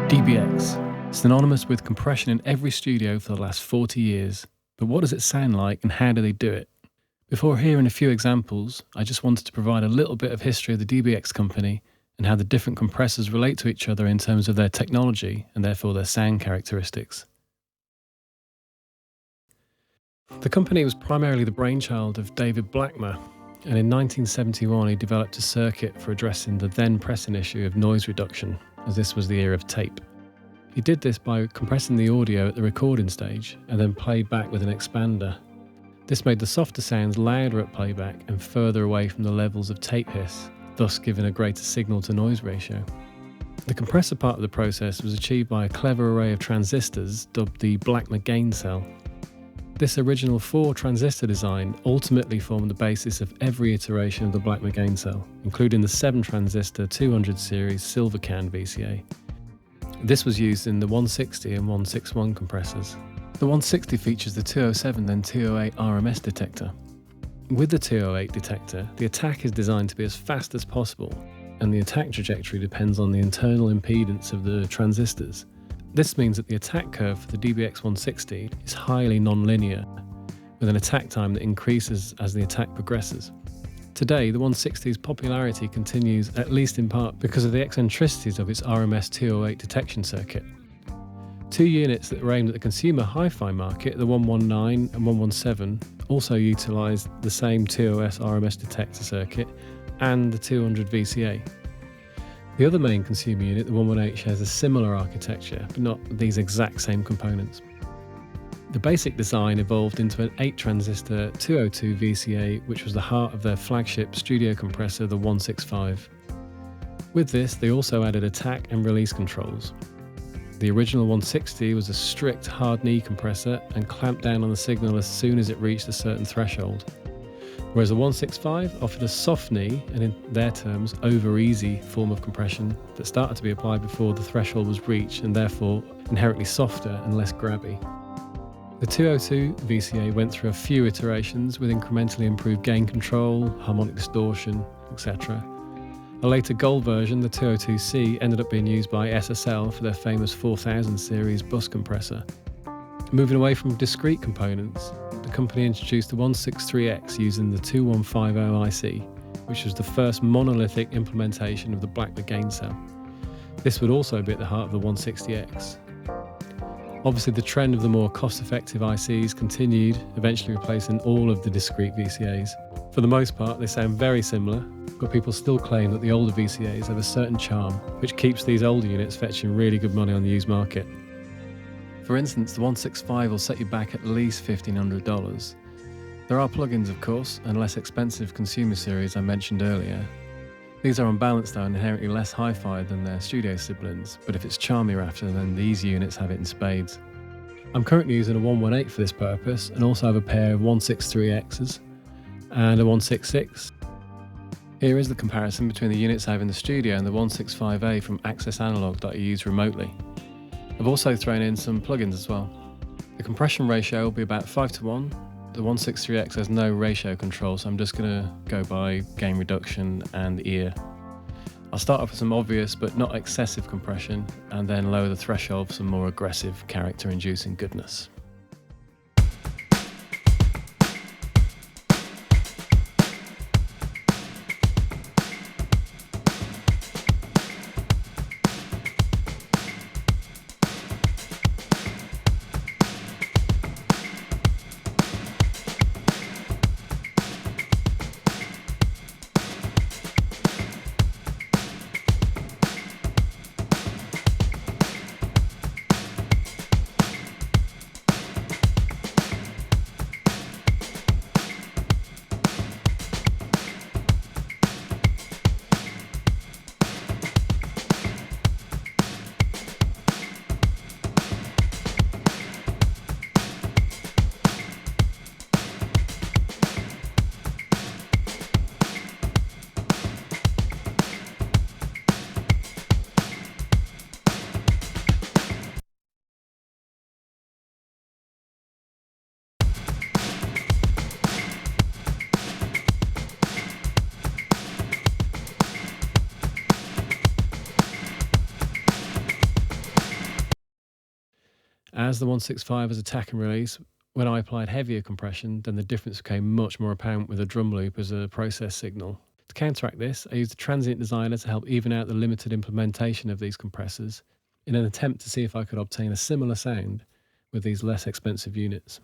DBX, synonymous with compression in every studio for the last 40 years. But what does it sound like and how do they do it? Before hearing a few examples, I just wanted to provide a little bit of history of the DBX company and how the different compressors relate to each other in terms of their technology and therefore their sound characteristics. The company was primarily the brainchild of David Blackmer, and in 1971 he developed a circuit for addressing the then pressing issue of noise reduction, as this was the era of tape. He did this by compressing the audio at the recording stage and then played back with an expander. This made the softer sounds louder at playback and further away from the levels of tape hiss, thus giving a greater signal-to-noise ratio. The compressor part of the process was achieved by a clever array of transistors dubbed the Blackmer gain cell. This original 4-transistor design ultimately formed the basis of every iteration of the Blackmer gain cell, including the 7-transistor 200 series Silvercan VCA. This was used in the 160 and 161 compressors. The 160 features the 207 then 208 RMS detector. With the 208 detector, the attack is designed to be as fast as possible, and the attack trajectory depends on the internal impedance of the transistors. This means that the attack curve for the DBX 160 is highly non-linear, with an attack time that increases as the attack progresses. Today, the 160's popularity continues at least in part because of the eccentricities of its RMS 208 detection circuit. Two units that were aimed at the consumer hi-fi market, the 119 and 117, also utilised the same 2OS RMS detector circuit and the 200 VCA. The other main consumer unit, the 118, shares a similar architecture, but not these exact same components. The basic design evolved into an 8-transistor 202 VCA, which was the heart of their flagship studio compressor, the 165. With this, they also added attack and release controls. The original 160 was a strict hard knee compressor and clamped down on the signal as soon as it reached a certain threshold, whereas the 165 offered a soft knee and, in their terms, over-easy form of compression that started to be applied before the threshold was reached and therefore inherently softer and less grabby. The 202 VCA went through a few iterations with incrementally improved gain control, harmonic distortion, etc. A later gold version, the 202C, ended up being used by SSL for their famous 4000 series bus compressor. Moving away from discrete components, the company introduced the 163X using the 2150 IC, which was the first monolithic implementation of the Blackmer gain cell. This would also be at the heart of the 160X. Obviously, the trend of the more cost-effective ICs continued, eventually replacing all of the discrete VCAs. For the most part, they sound very similar, but people still claim that the older VCAs have a certain charm, which keeps these older units fetching really good money on the used market. For instance, the 165 will set you back at least $1,500. There are plugins, of course, and less expensive consumer series I mentioned earlier. These are on balance though inherently less hi-fi than their studio siblings, but if it's charm you're after, then these units have it in spades. I'm currently using a 118 for this purpose and also have a pair of 163Xs and a 166. Here is the comparison between the units I have in the studio and the 165A from Access Analog that I use remotely. I've also thrown in some plugins as well. The compression ratio will be about 5:1. The 163X has no ratio control, so I'm just going to go by gain reduction and ear. I'll start off with some obvious but not excessive compression and then lower the threshold for some more aggressive character-inducing goodness. As the 165 was attack and release, when I applied heavier compression, then the difference became much more apparent with a drum loop as a process signal. To counteract this, I used a transient designer to help even out the limited implementation of these compressors in an attempt to see if I could obtain a similar sound with these less expensive units.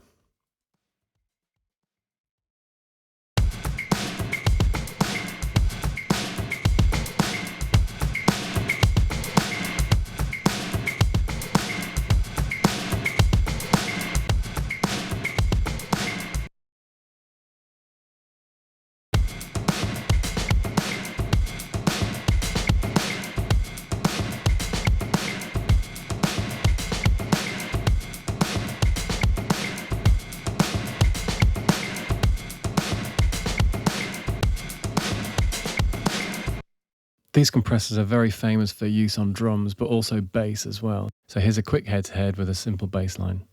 These compressors are very famous for use on drums, but also bass as well. So here's a quick head-to-head with a simple bass line.